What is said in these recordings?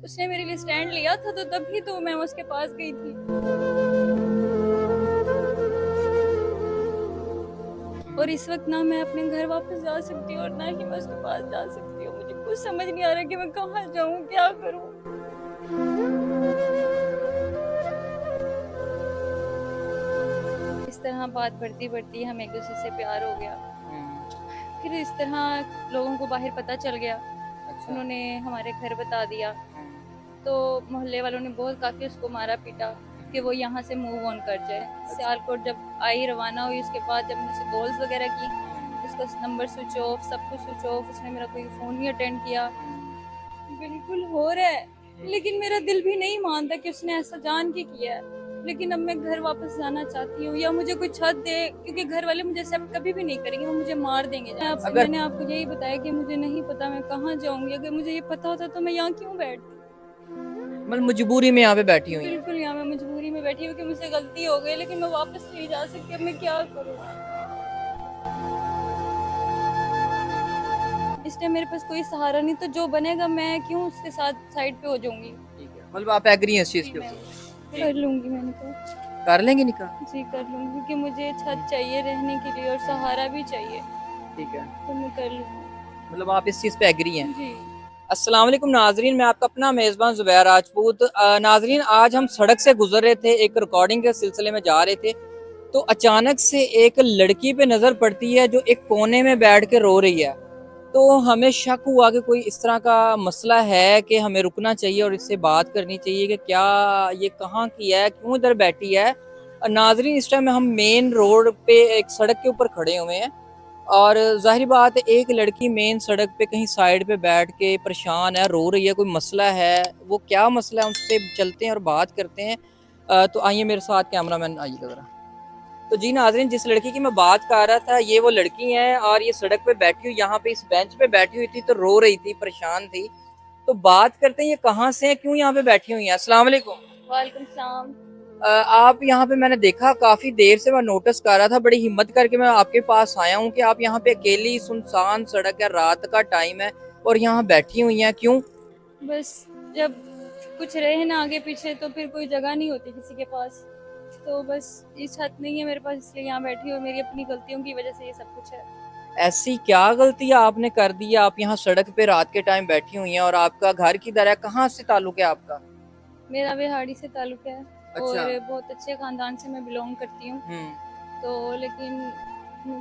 उसने मेरे लिए स्टैंड लिया था तो तभी तो मैं उसके पास गई थी। और इस वक्त ना मैं अपने घर वापस जा सकती हूँ और ना ही मैं उसके पास जा सकती हूँ। मुझे कुछ समझ नहीं आ रहा कि मैं कहाँ जाऊँ, क्या करूँ। इस तरह बात बढ़ती बढ़ती हम एक दूसरे से प्यार हो गया। हम्म। फिर इस तरह लोगों को बाहर पता चल गया। अच्छा। उन्होंने हमारे घर बता दिया। हम्म। तो मोहल्ले वालों ने बहुत काफ़ी उसको मारा पीटा कि वो यहाँ से मूव ऑन कर जाए। अच्छा। सियालकोट जब आई रवाना हुई उसके बाद जब मैंने उसे कॉल्स वगैरह की, उसका नंबर स्विच ऑफ, सब कुछ स्विच ऑफ, उसने मेरा कोई फ़ोन नहीं अटेंड किया। बिल्कुल हो रहा है, लेकिन मेरा दिल भी नहीं मानता कि उसने ऐसा जान के किया है। लेकिन अब मैं घर वापस जाना चाहती हूँ या मुझे कोई छत दे, क्योंकि घर वाले मुझे एक्सेप्ट कभी भी नहीं करेंगे, वो मुझे मार देंगे। अगर मैंने आपको यही बताया कि मुझे नहीं पता मैं कहाँ जाऊंगी। अगर मुझे ये पता होता तो मैं यहाँ क्यों बैठती। मतलब मजबूरी में यहाँ पे बैठी हुई हैं। बिल्कुल यहाँ मैं मजबूरी में बैठी हूँ कि मुझसे गलती हो गई, लेकिन मैं वापस नहीं जा सकती। अब मैं क्या करूँ। इस टाइम मेरे पास कोई सहारा नहीं, तो जो बनेगा मैं क्यों उसके साथ साइड पे हो जाऊंगी। ठीक है, मतलब आप एग्री हैं इस चीज जी के मैं ऊपर? ठीक कर है। लूंगी, मैंने कहा। कर लेंगे निकाह? जी कर लूंगी, क्योंकि मुझे छत चाहिए रहने के लिए और सहारा भी चाहिए, ठीक है, तो मैं कर लूंगी। मतलब आप इस चीज पे एग्री हैं। जी। अस्सलाम वालेकुम नाजरीन, मैं आपका अपना मेज़बान ज़ुबैर राजपूत। नाजरीन, आज हम सड़क से गुजर रहे थे, एक रिकॉर्डिंग के सिलसिले में जा रहे थे, तो अचानक से एक लड़की पे नज़र पड़ती है जो एक कोने में बैठ के रो रही है। तो हमें शक हुआ कि कोई इस तरह का मसला है कि हमें रुकना चाहिए और इससे बात करनी चाहिए कि क्या ये कहाँ की है, क्यों इधर बैठी है। नाजरीन, इस टाइम हम मेन रोड पे एक सड़क के ऊपर खड़े हुए हैं और ज़ाहिर बात है एक लड़की मेन सड़क पे कहीं साइड पे बैठ के परेशान है, रो रही है, कोई मसला है। वो क्या मसला है, उससे चलते हैं और बात करते हैं। तो आइए मेरे साथ, कैमरामैन आइएगा ज़रा। तो जी नाज़रीन, जिस लड़की की मैं बात कर रहा था, ये वो लड़की है और ये सड़क पे बैठी हुई, यहाँ पे इस बेंच पे बैठी हुई थी, तो रो रही थी, परेशान थी। तो बात करते हैं ये कहाँ से है, क्यों यहाँ पे बैठी हुई है। अस्सलाम वालेकुम। वालेकुम सलाम। आप यहाँ पे, मैंने देखा काफी देर से मैं नोटिस कर रहा था, बड़ी हिम्मत करके मैं आपके पास आया हूँ कि आप यहाँ पे अकेली सुनसान सड़क है, रात का टाइम है और यहाँ बैठी हुई हैं, क्यों? बस जब कुछ रहे ना आगे पीछे तो फिर कोई जगह नहीं होती किसी के पास। तो बस ये छत नहीं है मेरे पास, इसलिए यहाँ बैठी हूँ। मेरी अपनी गलतियों की वजह से ये सब कुछ है। ऐसी क्या गलती आपने कर दी है, आप यहाँ सड़क पे रात के टाइम बैठी हुई हैं? और आपका घर किधर है, कहाँ से ताल्लुक है आपका? मेरा बिहाड़ी से ताल्लुक है अच्छा। और बहुत अच्छे ख़ानदान से मैं बिलोंग करती हूँ। हम्म। तो लेकिन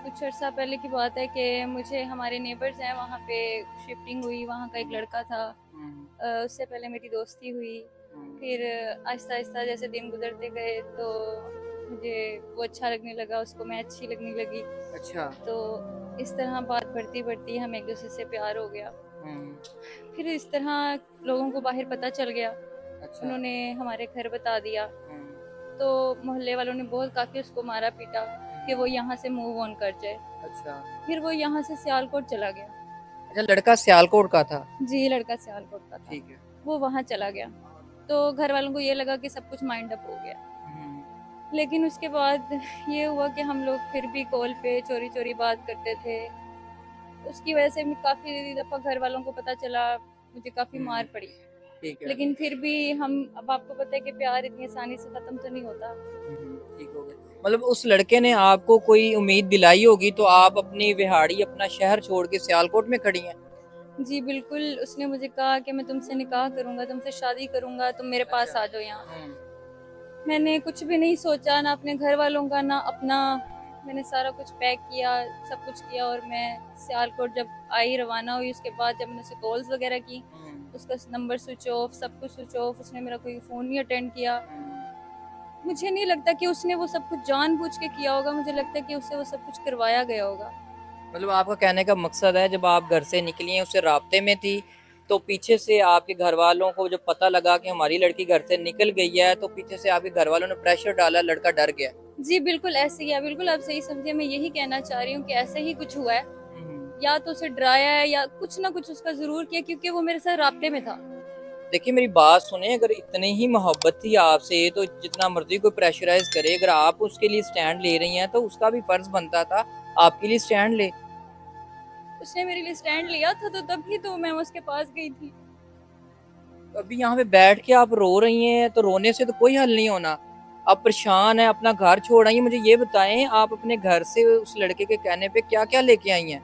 कुछ अर्सा पहले की बात है कि मुझे हमारे नेबर्स हैं वहाँ पे शिफ्टिंग हुई। वहाँ का एक लड़का था, हम्म। उससे पहले मेरी दोस्ती हुई। हम्म। फिर आहिस्ता आहिस्ता जैसे दिन गुजरते गए तो मुझे वो अच्छा लगने लगा, उसको मैं अच्छी लगने लगी। अच्छा। तो इस तरह बात बढ़ती बढ़ती हम एक दूसरे से प्यार हो गया। हम्म। फिर इस तरह लोगों को बाहर पता चल गया। अच्छा। उन्होंने हमारे घर बता दिया। हम्म। तो मोहल्ले वालों ने बहुत काफ़ी उसको मारा पीटा कि वो यहाँ से मूव ऑन कर जाए। अच्छा। फिर वो यहाँ से सियालकोट चला गया। अच्छा, लड़का सियालकोट का था? जी लड़का सियालकोट का था। ठीक है। वो वहाँ चला गया। तो घर वालों को ये लगा कि सब कुछ माइंड अप हो गया। हम्म। लेकिन उसके बाद ये हुआ कि हम लोग फिर भी कॉल पे चोरी चोरी बात करते थे। उसकी वजह से काफ़ी दफ़ा घर वालों को पता चला, मुझे काफ़ी हम्म। मार पड़ी। ठीक है। लेकिन फिर भी हम, अब आपको पता है कि प्यार इतनी आसानी से ख़त्म तो नहीं होता। ठीक हो गया। मतलब उस लड़के ने आपको कोई उम्मीद दिलाई होगी, तो आप अपनी विहाड़ी, अपना शहर छोड़ के सियालकोट में खड़ी हैं। जी बिल्कुल, उसने मुझे कहा कि मैं तुमसे निकाह करूँगा, तुमसे शादी करूँगा, तुम मेरे पास अच्छा। आ जाओ यहाँ। मैंने कुछ भी नहीं सोचा, ना अपने घर वालों का ना अपना। मैंने सारा कुछ पैक किया, सब कुछ किया और मैं सियालकोट जब आई रवाना हुई उसके बाद जब मैंने उसे कॉल्स वगैरह की, उसका नंबर स्विच ऑफ, सब कुछ स्विच ऑफ, उसने मेरा कोई फ़ोन नहीं अटेंड किया। मुझे नहीं लगता कि उसने वो सब कुछ जानबूझ के किया होगा, मुझे लगता है कि उससे वो सब कुछ करवाया गया होगा। मतलब आपका कहने का मकसद है, जब आप घर से निकली हैं, उससे राब्ते में थी, तो पीछे से आपके घर वालों को जब पता लगा कि हमारी लड़की घर से निकल गई है, तो पीछे से आपके घर वालों ने प्रेशर डाला, लड़का डर गया। जी बिल्कुल ऐसे ही है, बिल्कुल आप सही समझे। मैं यही कहना चाह रही हूँ कि ऐसे ही कुछ हुआ है। या तो उसे डराया है या कुछ ना कुछ उसका ज़रूर किया, क्योंकि वो मेरे साथ राब्ते में था। देखिए मेरी बात सुने, अगर इतनी ही मोहब्बत थी आपसे तो जितना मर्जी कोई प्रेशराइज करे, अगर आप उसके लिए स्टैंड ले रही हैं तो उसका भी फर्ज बनता था आपके लिए स्टैंड ले। उसने मेरे लिए स्टैंड लिया था तो तभी तो मैं उसके पास गई थी। अभी यहाँ पे बैठ के आप रो रही हैं, तो रोने से तो कोई हल नहीं होना। आप परेशान हैं, अपना घर छोड़ आई हैं। मुझे ये बताएं, आप अपने घर से उस लड़के के कहने पे क्या क्या लेके आई हैं?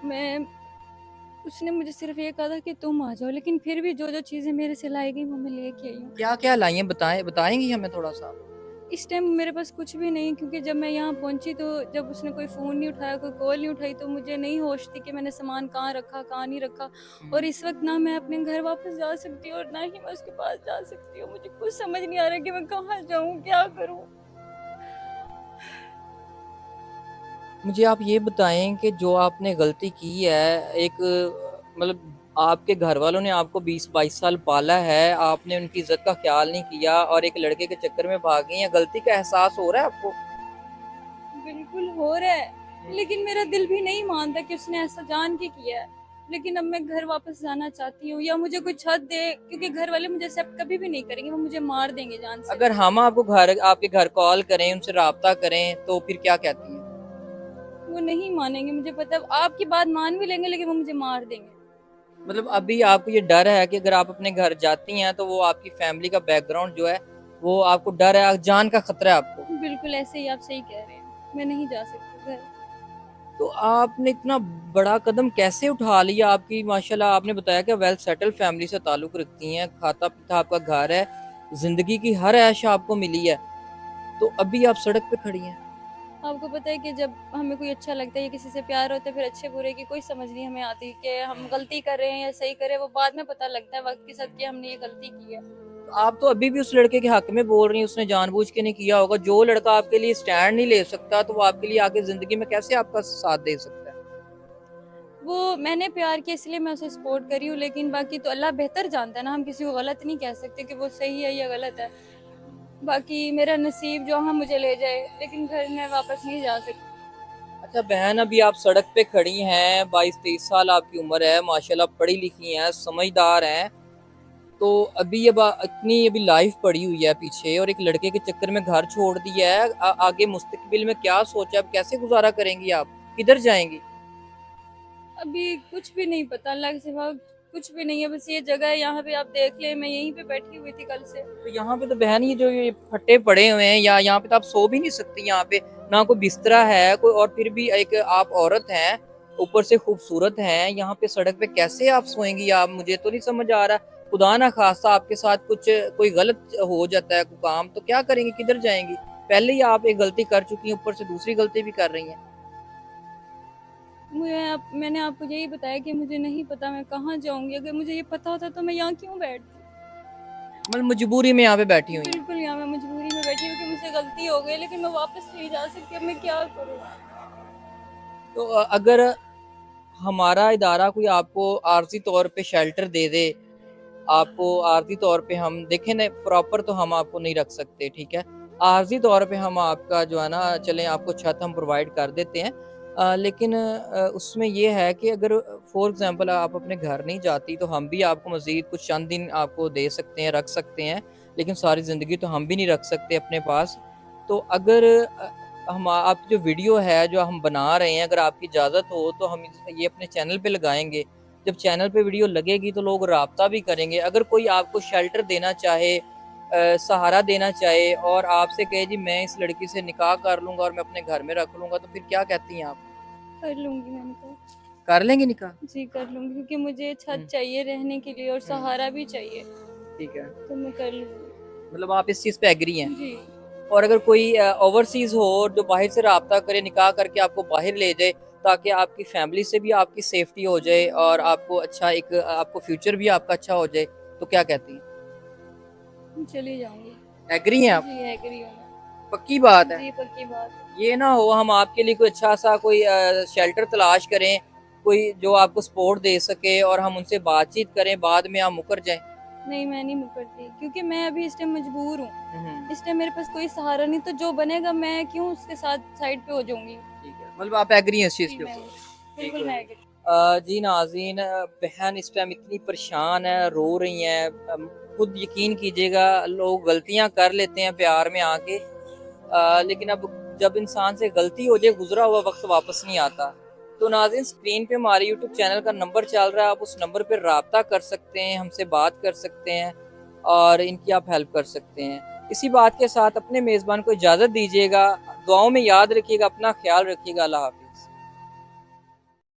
मैं उसने मुझे सिर्फ ये कहा था कि तुम आ जाओ, लेकिन फिर भी जो जो चीज़ें मेरे से लाई गई वो मैं लेके आई हूँ। क्या क्या लाई हैं, बताएंगी हमें थोड़ा सा? इस टाइम मेरे पास कुछ भी नहीं, क्योंकि जब मैं यहाँ पहुंची तो जब उसने कोई फ़ोन नहीं उठाया, कोई कॉल नहीं उठाई, तो मुझे नहीं होश थी कि मैंने सामान कहाँ रखा, कहाँ नहीं रखा। और इस वक्त ना मैं अपने घर वापस जा सकती हूँ और ना ही मैं उसके पास जा सकती हूँ। मुझे कुछ समझ नहीं आ रहा कि मैं कहाँ जाऊँ, क्या करूँ। मुझे आप ये बताएं कि जो आपने गलती की है, एक मतलब आपके घर वालों ने आपको 20-22 साल पाला है, आपने उनकी इज्जत का ख्याल नहीं किया और एक लड़के के चक्कर में भाग गई हैं। गलती का एहसास हो रहा है आपको? बिल्कुल हो रहा है, लेकिन मेरा दिल भी नहीं मानता कि उसने ऐसा जान के किया है। लेकिन अब मैं घर वापस जाना चाहती हूँ, या मुझे कोई छत दे, क्योंकि घर वाले मुझे एक्सेप्ट कभी भी नहीं करेंगे, वो मुझे मार देंगे जान से। अगर हम आपको आपके घर कॉल करें, उनसे राब्ता करें, तो फिर क्या कहती हैं? वो नहीं मानेंगे, मुझे पता है। आपकी बात मान भी लेंगे, लेकिन वो मुझे मार देंगे। मतलब अभी आपको ये डर है कि अगर आप अपने घर जाती हैं तो वो आपकी फैमिली का बैकग्राउंड जो है, वो आपको डर है, जान का खतरा है आपको? बिल्कुल ऐसे ही, आप सही कह रहे हैं, मैं नहीं जा सकती घर। तो आपने इतना बड़ा कदम कैसे उठा लिया? आपकी माशाल्लाह, आपने बताया कि वेल सेटल फैमिली से ताल्लुक रखती हैं, खाता पीता आपका घर है, जिंदगी की हर ऐश आपको मिली है, तो अभी आप सड़क पे खड़ी हैं। आपको पता है कि जब हमें कोई अच्छा लगता है या किसी से प्यार होता है, फिर अच्छे बुरे की कोई समझ नहीं हमें आती कि हम गलती कर रहे हैं या सही कर रहे हैं। वो बाद में पता लगता है वक्त के साथ कि हमने ये गलती की है। तो आप तो अभी भी उस लड़के के हक में बोल रही हैं, उसने जानबूझ के नहीं किया होगा। जो लड़का आपके लिए स्टैंड नहीं ले सकता, तो वो आपके लिए आगे जिंदगी में कैसे आपका साथ दे सकता है? वो मैंने प्यार किया इसलिए मैं उसे सपोर्ट करी हूँ, लेकिन बाकी तो अल्लाह बेहतर जानता है ना। हम किसी को गलत नहीं कह सकते कि वो सही है या गलत है। बाकी मेरा नसीब जो हाँ मुझे ले जाए, लेकिन घर में वापस नहीं जा सकती। अच्छा बहन, अभी आप सड़क पे खड़ी हैं, 22-23 साल आपकी उम्र है, माशाल्लाह पढ़ी लिखी हैं, समझदार हैं, तो अभी अब इतनी अभी लाइफ पड़ी हुई है पीछे और एक लड़के के चक्कर में घर छोड़ दिया है। आगे मुस्तकबिल में क्या सोचा, अब कैसे गुजारा करेंगी आप, किधर जाएंगी? अभी कुछ भी नहीं पता, अल्लाह के सिवा कुछ भी नहीं है। बस ये जगह है, यहाँ पे आप देख ले, मैं यहीं पे बैठी हुई थी कल से। तो यहाँ पे तो बहन ये जो ये फट्टे पड़े हुए हैं, या यहाँ पे तो आप सो भी नहीं सकती। यहाँ पे ना कोई बिस्तरा है कोई, और फिर भी एक आप औरत हैं, ऊपर से खूबसूरत हैं, यहाँ पे सड़क पे कैसे आप सोएंगी? आप, मुझे तो नहीं समझ आ रहा। खुदा ना खास्ता आपके साथ कुछ कोई गलत हो जाता है, कोई काम, तो क्या करेंगी, किधर जाएंगी? पहले ही आप एक गलती कर चुकी हैं, ऊपर से दूसरी गलती भी कर रही हैं। मैंने आपको यही बताया कि मुझे नहीं पता मैं कहाँ जाऊंगी। अगर मुझे ये पता होता तो मैं यहाँ क्यों बैठती। मतलब मजबूरी में यहाँ पे बैठी हुई हैं। बिल्कुल यहाँ मैं मजबूरी में बैठी हूँ कि मुझसे गलती हो गई, लेकिन मैं वापस नहीं जा सकती। अब मैं क्या करूँ। तो अगर हमारा इदारा कोई आपको आर्जी तौर पे शेल्टर दे दे, आपको आर्जी तौर पे हम देखें ना, प्रॉपर तो हम आपको नहीं रख सकते, ठीक है, आर्जी तौर पे हम आपका जो है ना, चलें आपको छत हम प्रोवाइड कर देते हैं। लेकिन उसमें ये है कि अगर फॉर एग्जांपल आप अपने घर नहीं जाती, तो हम भी आपको मज़ीद कुछ चंद दिन आपको दे सकते हैं, रख सकते हैं, लेकिन सारी ज़िंदगी तो हम भी नहीं रख सकते अपने पास। तो अगर हम आपकी जो वीडियो है जो हम बना रहे हैं, अगर आपकी इजाज़त हो तो हम ये अपने चैनल पे लगाएंगे। जब चैनल पे वीडियो लगेगी तो लोग राब्ता भी करेंगे। अगर कोई आपको शेल्टर देना चाहे, सहारा देना चाहे, और आपसे कहे जी मैं इस लड़की से निकाह कर लूंगा और मैं अपने घर में रख लूंगा, तो फिर क्या कहती हैं आप? कर लूंगी, मैंने कहा। कर लेंगे निकाह? जी कर लूंगी, क्योंकि मुझे छत हम्म, चाहिए रहने के लिए और हम्म, सहारा भी चाहिए। ठीक है। तो मैं कर लूंगी। मतलब आप इस चीज़ पे एग्री हैं? जी। और अगर कोई ओवरसीज हो जो बाहर से राब्ता करे, निकाह करके आपको बाहर ले जाए, ताकि आपकी फैमिली से भी आपकी सेफ्टी हो जाए और आपको अच्छा एक आपको फ्यूचर भी आपका अच्छा हो जाए, तो क्या कहती हैं? चली जाऊंगी। एग्री हैं आप? जी एग्री हूँ मैं। पक्की बात है? जी पक्की बात। ये ना हो हम आपके लिए कोई अच्छा सा कोई शेल्टर तलाश करें, कोई जो आपको सपोर्ट दे सके, और हम उनसे बातचीत करें, बाद में आप मुकर जाएं। नहीं मैं नहीं मुकरती, क्योंकि मैं अभी इस टाइम मजबूर हूँ। हम्म, इस टाइम मेरे पास कोई सहारा नहीं, तो जो बनेगा मैं क्यों उसके साथ साइड पे हो जाऊंगी। ठीक है, मतलब आप एग्री हैं इस चीज़ जी के मैं ऊपर? ठीक बिल्कुल है। मैं एग्री। जी नाज़रीन, बहन इस टाइम इतनी परेशान है, रो रही हैं। खुद यकीन कीजिएगा, लोग गलतियां कर लेते हैं प्यार में आके, लेकिन अब जब इंसान से गलती हो जाए, गुजरा हुआ वक्त वापस नहीं आता। तो नाज़रीन स्क्रीन पे हमारे यूट्यूब चैनल का नंबर चल रहा है, आप उस नंबर पर रब्ता कर सकते हैं, हमसे बात कर सकते हैं और इनकी आप हेल्प कर सकते हैं। इसी बात के साथ अपने मेज़बान को इजाज़त दीजिएगा, दुआओं में याद रखिएगा, अपना ख्याल रखिएगा। अल्लाह हाफ़िज़।